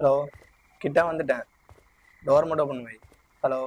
Hello, கிட்ட வந்துட்டேன். Door மட்டும் ஓப்பன் வை. ஹலோ.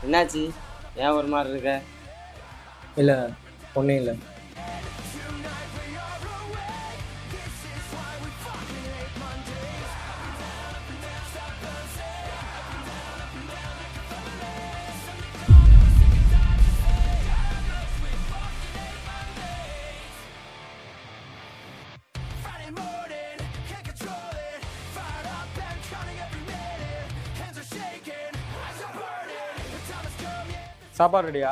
என்னாச்சு? ஏன் ஒரு மாதிரி இருக்க? இல்லை, ஒன்றும் இல்லை. சாப்பாடு ரெடியா?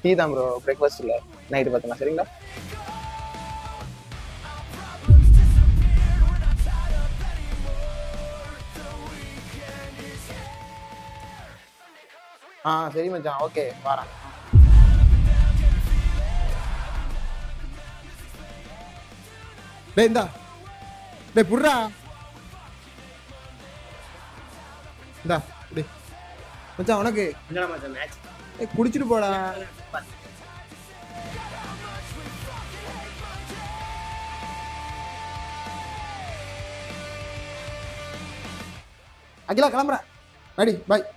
டீ தான் ப்ரோ, பிரேக்ஃபாஸ்ட் இல்லை. நைட்டு பார்த்துக்கலாம், சரிங்களா? சரி மச்சான், ஓகே வரேன். டேய் இந்தா, டேய் புர்ரா, இந்தா டேய் மச்சான் உனக்கு. என்னடா மச்சான் மேட்ச்? ஏய் குடிச்சிட்டு போடா. அகிலா கிளம்புறேன். ரெடி பாய்.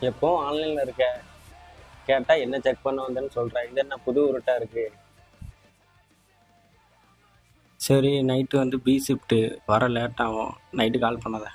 எப்பவும் ஆன்லைனில் இருக்க, கேட்டால் என்ன செக் பண்ண வந்தேன்னு சொல்கிறேன். இது என்ன புது உருட்டாக இருக்கு? சரி, நைட்டு வந்து பி ஷிஃப்ட்டு வர லேட் ஆகும். நைட்டு கால் பண்ணாத.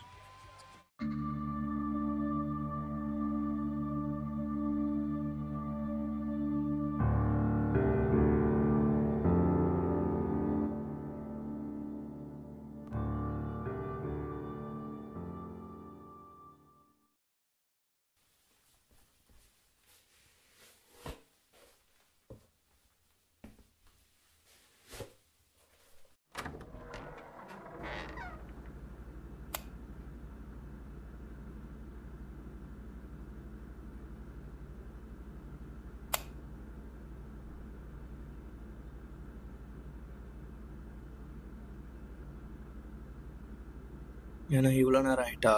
ஏன்னா இவ்வளோ நேரம் ஆயிட்டா?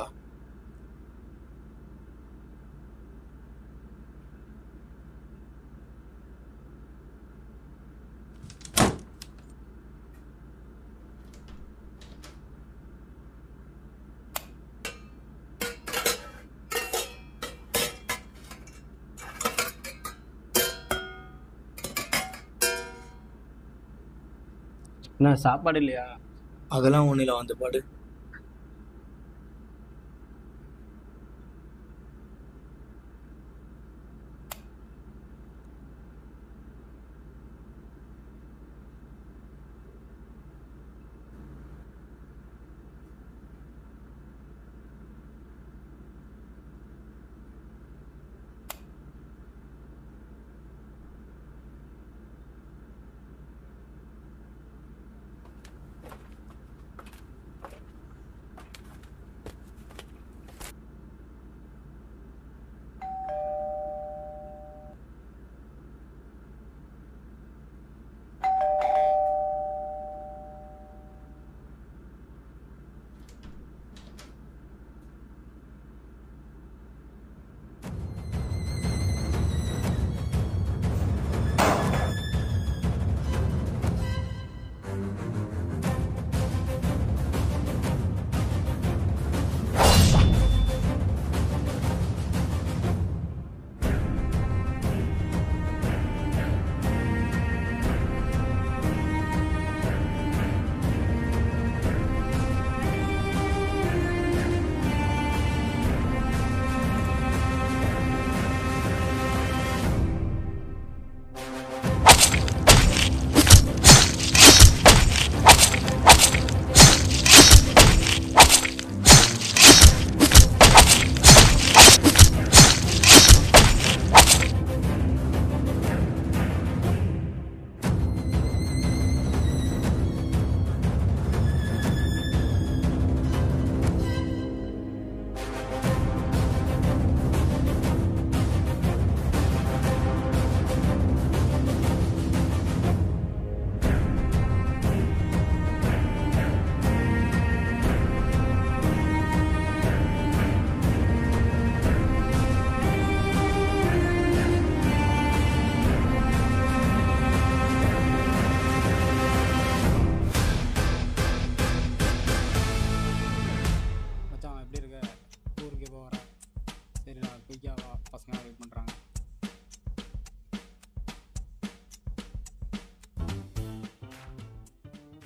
என்ன சாப்பாடு இல்லையா? அதெல்லாம் ஒன்றும் இல்லை, வந்து பாடு.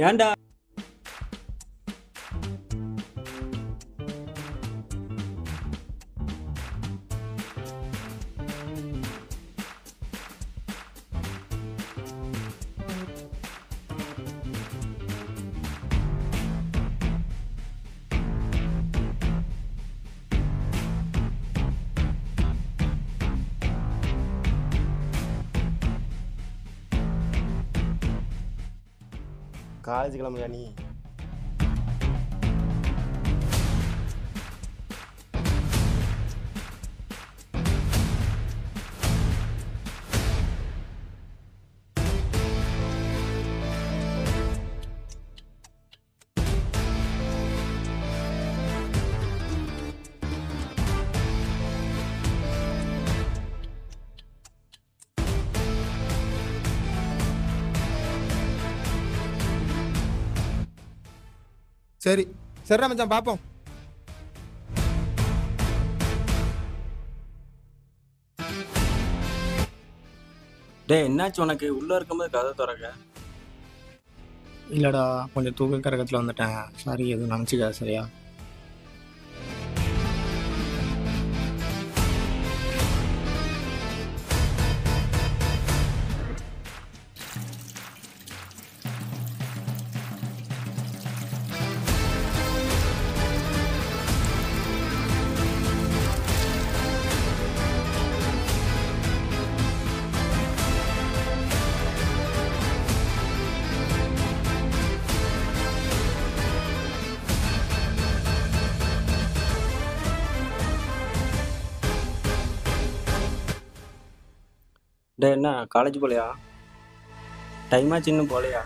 ஏன்டா காலேஜ் கிளம்புறியா நீ? சரி சரிடா மச்சான், பார்ப்போம். டேய் என்னாச்சு உனக்கு? உள்ள இருக்கும்போது கதை திறக்க. இல்லைடா, கொஞ்சம் தூக்க கரகத்தில் வந்துட்டேன். சாரி, எதுவும் நினச்சிக்காத, சரியா? டேய் என்ன காலேஜ் போலையா? டைம் ஆச்சு இன்னும் போலையா?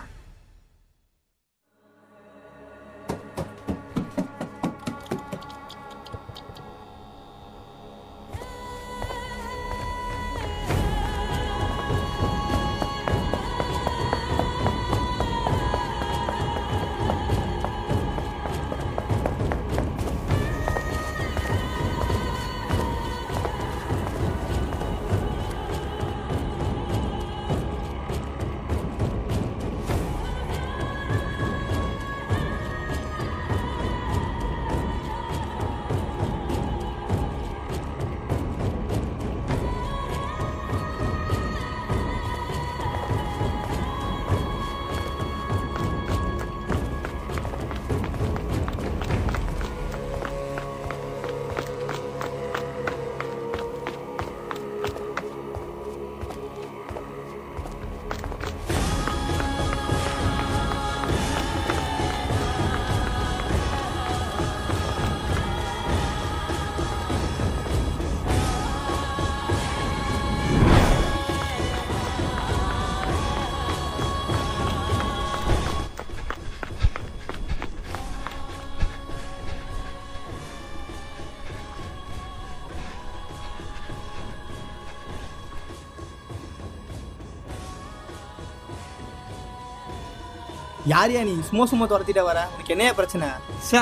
யாரையா நீ சும்மா சும்மா துரத்திட்டே வர? உனக்கு என்னையா பிரச்சனை? சா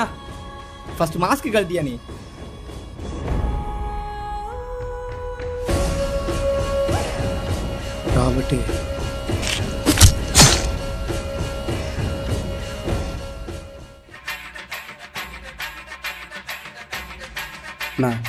ஃபர்ஸ்ட் மாஸ்க் கழட்டியா நீ? ராபர்ட் நான்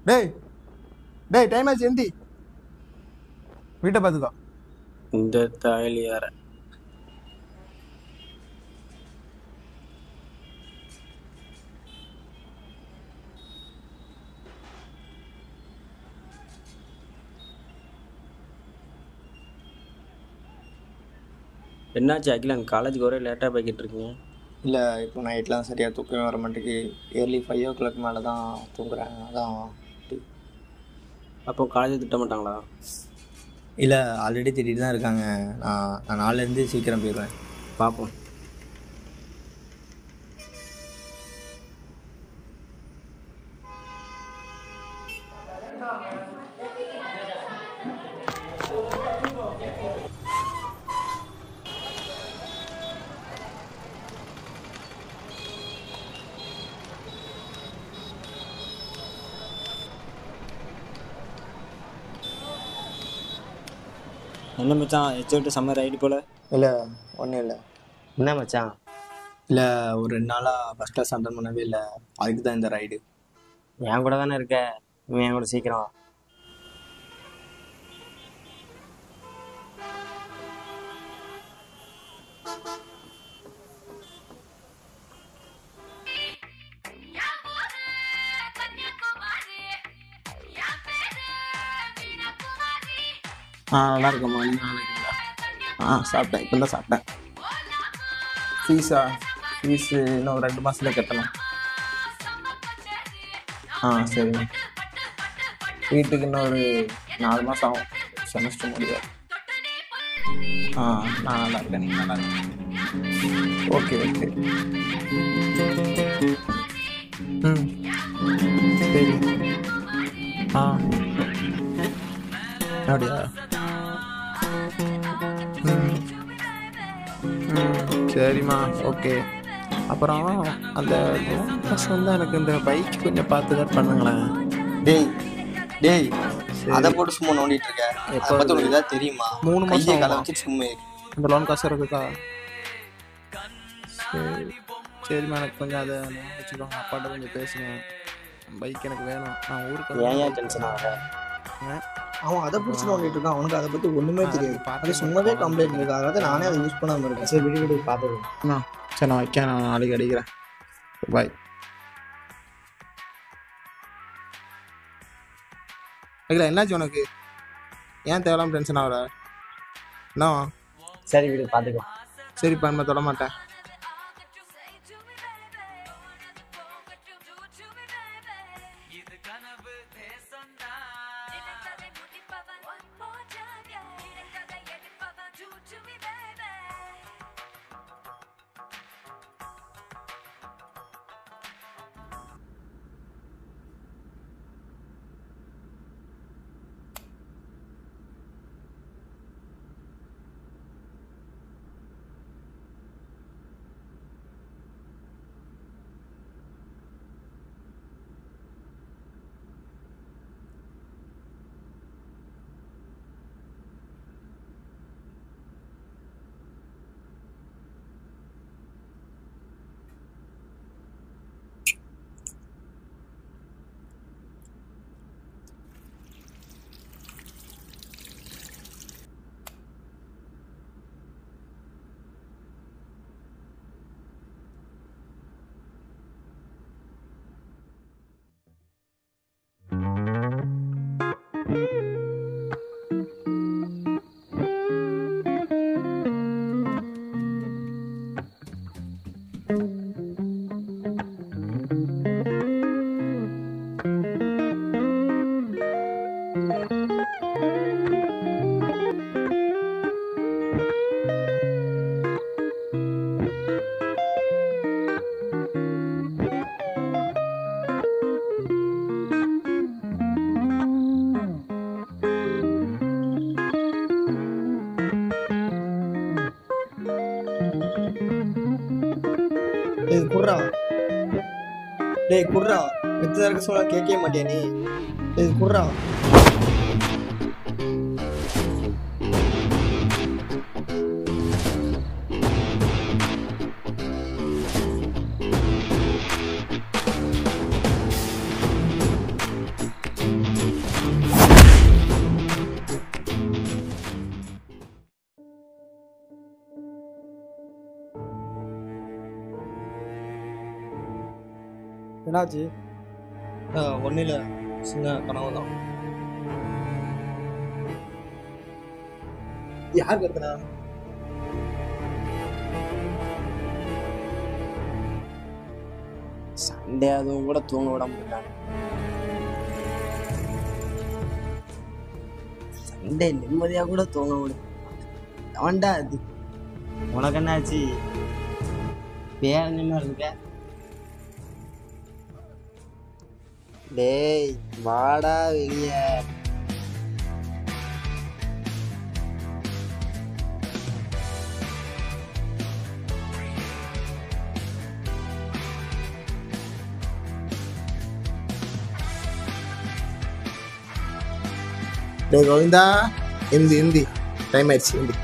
டேய் டேய் டைம் ஆச்சு எந்தி. வீட்டை பார்த்துக்கோ. இந்த தாயலி யார என்னாச்சு அகிலன்? காலேஜுக்கு ஒரே லேட்டாக போய்கிட்டு இருக்கீங்க. இல்லை, இப்போ நைட்லாம் சரியாக தூக்கமே வர மாட்டேங்குது. இயர்லி 5 o'clock மேலே தான் தூங்குறேன். அதான். அப்போ காலேஜ் திட்ட மாட்டாங்களா? இல்லை, ஆல்ரெடி திட்டிட்டு தான் இருக்காங்க. நான் நாளிலேருந்து சீக்கிரம் போயிடுவேன். பார்ப்போம். என்ன மச்சான், எச்சோட்டு சம்மர் ரைடு போல? இல்லை, ஒன்றும் இல்லை. என்ன மச்சான்? இல்லை, ஒரு 2 நாளாக ஃபஸ்ட் கிளாஸ் அட்டன் பண்ணவே இல்லை. அதுக்கு தான் இந்த ரைடு. என் கூட தானே இருக்க, இவன் என் கூட சீக்கிரம் வா. நல்லா இருக்கம்மா. நீ நல்லா இருக்கீங்களா? சாப்பிட்டேன், இப்போ தான் சாப்பிட்டேன். ஃபீஸு இன்னும் 2 மாதத்தில் கட்டணும். சரிங்க. வீட்டுக்கு இன்னும் ஒரு 4 மாதம் ஆகும் செமஸ்டர் முடிய. நான் நல்லா இருக்கேன். நீங்கள் நல்லா இருக்கேன்? ஓகே. சரி. அப்படியா? சரிம்மா, ஓகே. அப்புறம் அந்த பஸ் வந்து எனக்கு இந்த பைக் கொஞ்சம் பார்த்து தான் பண்ணுங்களேன். டேய் அதை போட்டு சும்மா நோண்டிட்டு இருக்க. எப்போ உனக்கு ஏதாவது தெரியுமா? 3 மாதம் காலை வச்சு சும்மா இந்த லோன் காசு இருக்குக்கா. சரிம்மா, எனக்கு கொஞ்சம் அதை வச்சுக்கோங்க. அப்பாட்ட கொஞ்சம் பேசுங்க. பைக் எனக்கு வேணும். நான் ஊருக்கு ஏன் டென்ஷன் ஆக? அவன் அதை பிடிச்சி நோண்டிட்டு இருக்கான். அவனுக்கு அதை பற்றி ஒன்றுமே தெரியாது. அது சும்மாவே கம்ப்ளைண்ட் இருக்கு. அதாவது நானே அதை யூஸ் பண்ணாமல் இருக்கேன். சரி, விடு பார்த்துருக்கேன். சரி, நான் வைக்க. நான் நாளைக்கு அடிக்கிறேன். பாய். இல்லை, என்னாச்சு உனக்கு? ஏன் தேவையில்லாம டென்ஷன் ஆகுற? என்ன? சரி விடு, பார்த்துக்கலாம். சரி, பண்ண தொட மாட்டேன். டேய் குர்ரா, டேய் குர்ரா, எத்தனை இருக்க சொல்ல கேட்கவே மாட்டியா நீ? டேய் குர்ரா. என்னாச்சு? ஒன்றும் இல்லை, சின்ன கனவு தான். யார் கத்துனா? சண்டே அதுவும் கூட தூங்க விட மாட்டாங்க. சண்டே நிம்மதியா கூட தூங்க விட அவன்டா அது. உனக்கு என்னாச்சு? பேர் என்ன இருக்க? டேய் வாடா வெளிய. டேய் கோவிந்தா, இந்தி டைம் ஆயிடுச்சு. இந்தி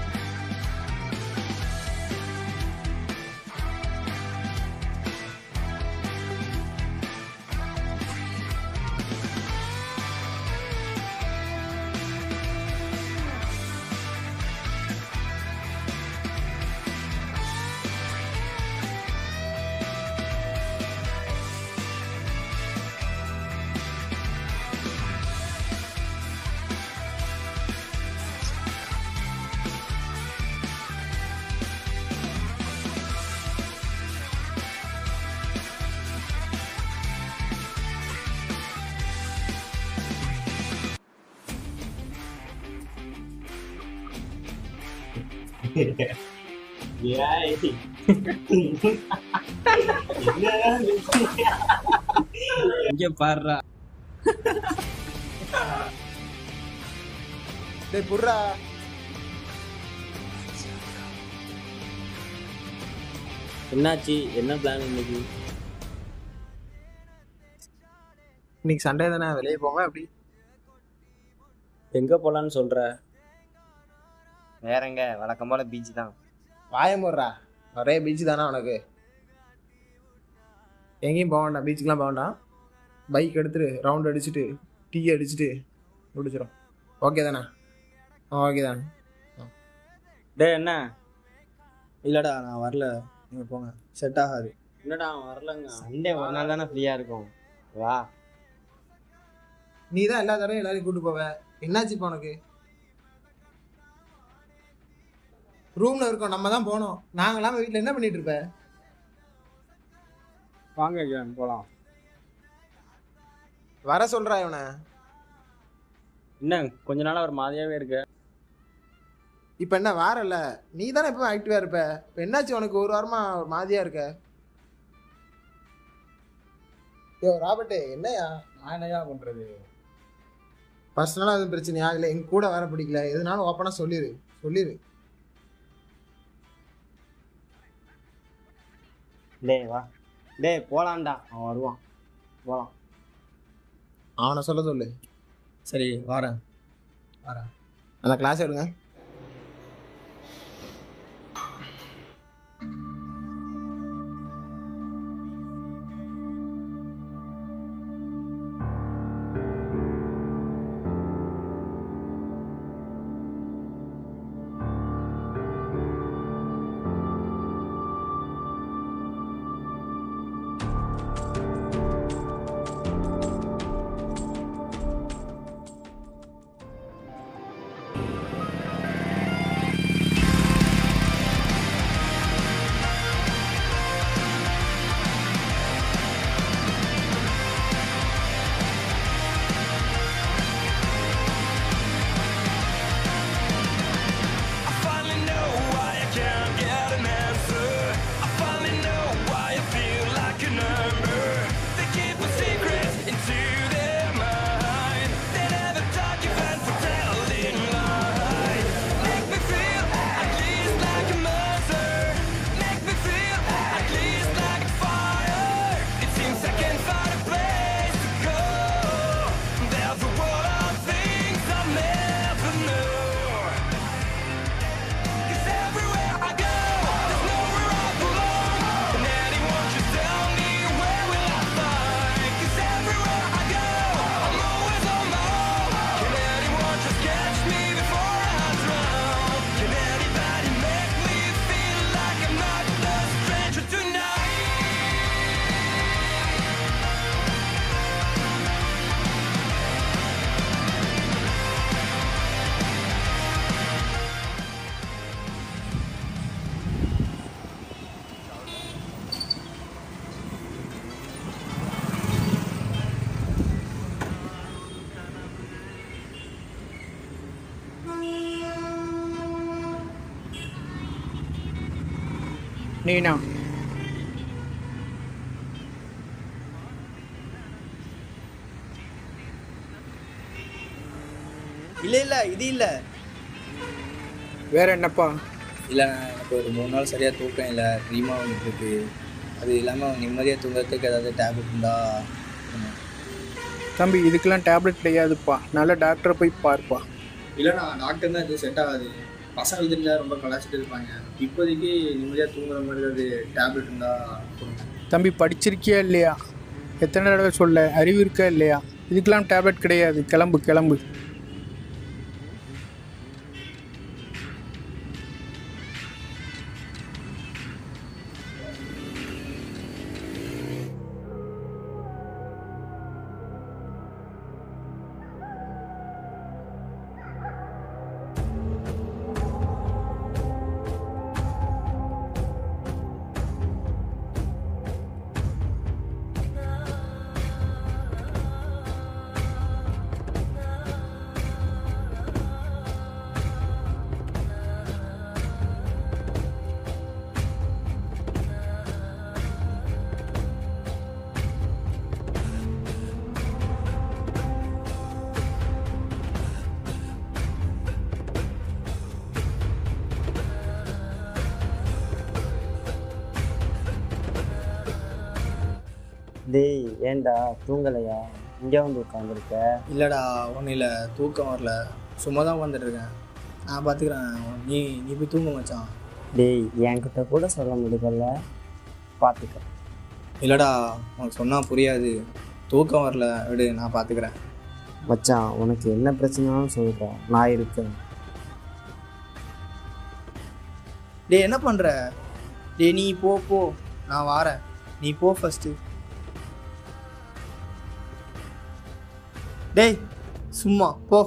இங்க பாருடா. டேய் புர்ரா. என்னாச்சு? என்ன பிளான் இன்னைக்கு? இன்னைக்கு சண்டே தானே, வெளியே போங்க. அப்படி எங்க போலான்னு சொல்ற? வேறங்க வழக்கம் போல பீச் தான். வாயம் போடுறா. ஒரே பீச் தானே உனக்கு? எங்கேயும் போக வேண்டாம், பீச்சுக்கெலாம் போக வேண்டாம். பைக் எடுத்துட்டு ரவுண்ட் அடிச்சுட்டு டீ அடிச்சுட்டு முடிச்சிடும். ஓகே தானே? ஓகே தானே. டேய் என்ன? இல்லைடா நான் வரல, நீங்கள் போங்க, செட் ஆகாது. என்னடா வரலங்க? சண்டே ஒரு நாள் தானே ஃப்ரீயா இருக்கும். வா. நீ தான் எல்லா தடவையும் எல்லாரையும் கூப்பிட்டு போவ. என்னாச்சு இப்போ உனக்கு? ரூம்ல இருக்கோம், நம்ம தான் போனோம். நாங்களாம் வீட்டில் என்ன பண்ணிட்டு இருப்ப? வாங்க போலாம். வர சொல்றா இவனை. என்ன கொஞ்ச நாளா ஒரு மாதிரியாவே இருக்க? இப்போ என்ன வாரல்ல, நீ தானே எப்போ ஆக்டிவா இருப்ப. இப்போ என்னாச்சு உனக்கு? ஒரு வாரமா ஒரு மாதிரியா இருக்க. யோ ராபர்ட், என்னையா? நான் என்னையா பண்றது? பர்சனலாக எதுவும் பிரச்சனையா? இல்லை எங்க கூட வர பிடிக்கல, எதுனாலும் ஓப்பனாக சொல்லிடு. டேய் வா. டேய் போலாம்டா, அவன் வருவான். போலாம். அவனை சொல்ல சொல்லு. சரி வரேன். அந்த கிளாஸ் எடுங்க. நீனா இல்லை இது இல்லை. வேற என்னப்பா? இல்லைண்ணா, எனக்கு ஒரு 3 நாள் சரியாக தூக்கம் இல்லை, ட்ரீமாக வந்துட்டு இருக்கு. அது இல்லாமல் நிம்மதியாக தூங்குறதுக்கு ஏதாவது டேப்லெட் இருந்தா. தம்பி, இதுக்கெல்லாம் டேப்லெட் கிடையாதுப்பா, நல்ல டாக்டரை போய் பார்ப்பா. இல்லைண்ணா, டாக்டர் தான் எதுவும் செட் ஆகாது. பசங்க தெரிஞ்சா ரொம்ப கலாச்சிட்டு இருப்பாங்க. இப்போதைக்கு நிம்மதியாக தூங்குற மாதிரி ஏதாவது டேப்லெட் இருந்தால் கொடுங்க. தம்பி, படிச்சிருக்கியா இல்லையா? எத்தனை தடவை சொல்ல, அறிவு இருக்கா இல்லையா? இதுக்கெல்லாம் டேப்லெட் கிடையாது, கிளம்பு கிளம்பு. டேய், ஏன்டா தூங்கலையா? இங்கே வந்து உட்காந்துருக்க. இல்லைடா, ஒன்றும் இல்லை, தூக்கம் வரல, சும்மா தான் உட்காந்துட்ருக்கேன். நான் பார்த்துக்கிறேன், நீ போய் தூங்க மச்சான். டேய், என்கிட்ட கூட சொல்ல முடியல, பார்த்துக்க. இல்லைடா, உனக்கு சொன்னால் புரியாது, தூக்கம் வரல, விடு, நான் பார்த்துக்கிறேன். மச்சான், உனக்கு என்ன பிரச்சனைனாலும் சொல்கிறேன், நான் இருக்கேன். டேய், என்ன பண்ணுற? டேய், நீ போ, நான் வாரேன், நீ போ ஃபஸ்ட்டு. டேய், சும்மா போ.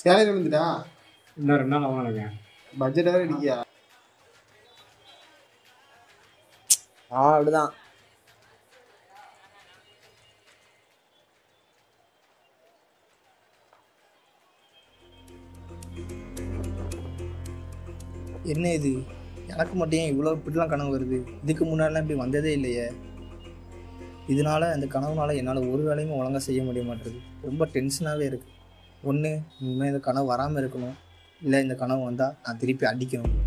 சேலரி வந்துட்டா? இன்னும் 2 நாள் ஆகும் நினைக்கிறேன். பட்ஜெட் வேறு இடிக்கியா? அப்படிதான். என்ன இது, எனக்கு மட்டும் ஏன் இவ்வளோ இப்படிலாம் கனவு வருது? இதுக்கு முன்னாடிலாம் இப்படி வந்ததே இல்லையே. இதனால அந்த கனவுனால என்னால் ஒரு வேலையுமே ஒழுங்காக செய்ய முடிய மாட்டேங்குது. ரொம்ப டென்ஷனாகவே இருக்குது. ஒன்று இனிமேல் இந்த கனவு வராமல் இருக்கணும், இல்லை இந்த கனவு வந்தால் நான் திருப்பி அடிக்கணும்.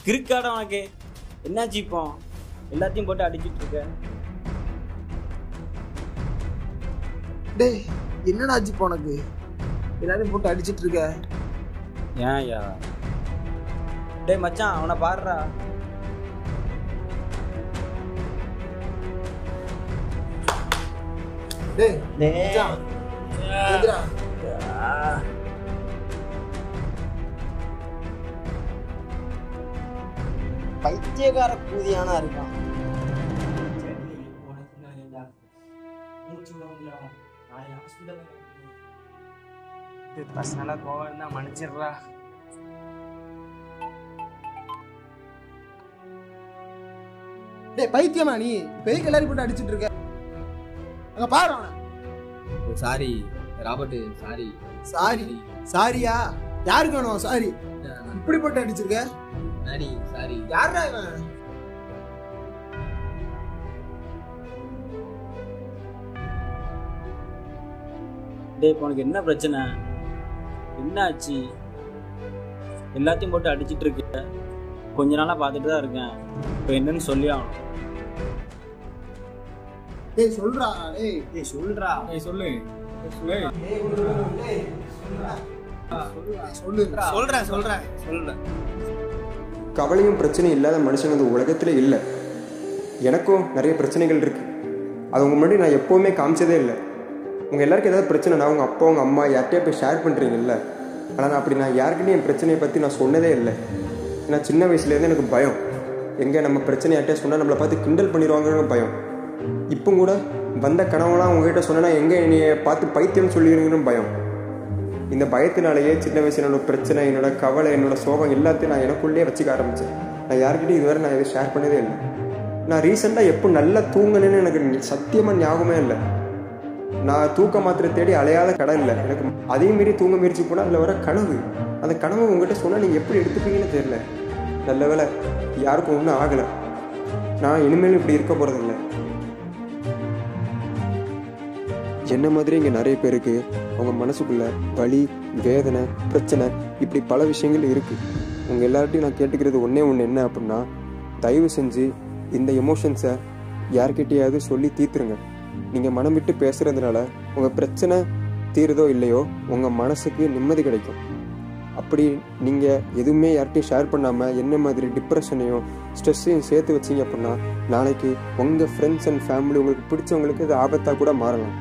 கிறுக்காட உனக்கு என்னாச்சு? இப்போ எல்லாத்தையும் போட்டு அடிச்சிட்டு இருக்க. டேய் என்னடா ஆச்சு இப்போ உனக்கு? எல்லாரையும் போட்டு அடிச்சிட்டு இருக்க. ஏன் யா? டேய் மச்சான் அவனை பாருடா. டேய் மச்சான் எந்திரா. பைத்தியக்கார கூதியானா இருக்கான். பர்சனலா கோவம் இருந்தா மன்னிச்சிடுறா. டேய் பைத்தியமா நீ? பெய்க்கு எல்லாரும் போட்டு அடிச்சிட்டு இருக்க. அங்க பாரு அவனை. Sorry Robert, sorry. சாரி சாரியா? யாருக்கு வேணும் சாரி? இப்படி போட்டு அடிச்சிருக்க. Sorry sorry. யாரா இவன்? டேய் இப்போ உனக்கு என்ன பிரச்சனை? என்ன ஆச்சு? எல்லாத்தையும் போட்டு அடிச்சிட்டு இருக்க. கொஞ்ச நாளா பார்த்துட்டு தான் இருக்கேன். இப்போ என்னன்னு சொல்லி ஆகணும். டேய் சொல்றா. டேய் சொல்றா. ஏய் சொல்லு சொல்லு. சொல்றேன். சொல்றேன். கவலையும் பிரச்சனையும் இல்லாத மனுஷன் இந்த உலகத்தில் இல்லை. எனக்கும் நிறைய பிரச்சனைகள் இருக்குது. அது உங்கள் முன்னாடி நான் எப்போவுமே காமிச்சதே இல்லை. உங்கள் எல்லாருக்கும் ஏதாவது பிரச்சனைனா உங்கள் அப்பா உங்கள் அம்மா யார்கிட்டயே போய் ஷேர் பண்ணுறீங்கல்ல. ஆனால் நான் யாருக்கிட்டையும் என் பிரச்சனையை பற்றி நான் சொன்னதே இல்லை. ஏன்னா சின்ன வயசுலேருந்து எனக்கு பயம். எங்கே நம்ம பிரச்சனையாட்டே சொன்னால் நம்மளை பார்த்து கிண்டல் பண்ணிடுவாங்கன்னு பயம். இப்போ கூட வந்த கனவுலாம் உங்ககிட்ட சொன்னேன்னா எங்கே என்னைய பார்த்து பைத்தியம் சொல்லிடுங்கன்னு பயம். இந்த பயத்தினாலேயே சின்ன வயசு என்னோட பிரச்சனை, என்னோட கவலை, என்னோட சோகம் எல்லாத்தையும் நான் எனக்குள்ளேயே வச்சுக்க ஆரம்பித்தேன். நான் யார்கிட்டையும் இதுவரை நான் எதுவும் ஷேர் பண்ணதே இல்லை. நான் ரீசெண்டாக எப்போ நல்லா தூங்கினேன்னு எனக்கு சத்தியமாக ஞாபகமே இல்லை. நான் தூக்க மாத்திரை தேடி அலையாத கடன் இல்லை எனக்கு. அதே மாரி தூங்க முயற்சி போனால் அதில் வர கனவு, அந்த கனவு உங்கள்கிட்ட சொன்னால் நீங்கள் எப்படி எடுத்துப்பீங்கன்னு தெரியல. நல்ல வேலை யாருக்கும் ஒன்றும் ஆகலை. நான் இனிமேலும் இப்படி இருக்க போகிறதில்ல. என்ன மாதிரி இங்கே நிறைய பேருக்கு அவங்க மனசுக்குள்ள வலி, வேதனை, பிரச்சனை, இப்படி பல விஷயங்கள் இருக்குது. உங்கள் எல்லார்ட்டையும் நான் கேட்டுக்கிறது ஒன்றே ஒன்று என்ன அப்படின்னா, தயவு செஞ்சு இந்த எமோஷன்ஸை யார்கிட்டையாவது சொல்லி தீர்த்துருங்க. நீங்கள் மனம் விட்டு பேசுகிறதுனால உங்கள் பிரச்சனை தீருதோ இல்லையோ உங்கள் மனசுக்கு நிம்மதி கிடைக்கும். அப்படி நீங்கள் எதுவுமே யார்கிட்டையும் ஷேர் பண்ணாமல் என்ன மாதிரி டிப்ரெஷனையும் ஸ்ட்ரெஸ்ஸையும் சேர்த்து வச்சிங்க அப்படின்னா நாளைக்கு உங்கள் ஃப்ரெண்ட்ஸ் அண்ட் ஃபேமிலி உங்களுக்கு பிடிச்சவங்களுக்கு இது ஆபத்தாக கூட மாறலாம்.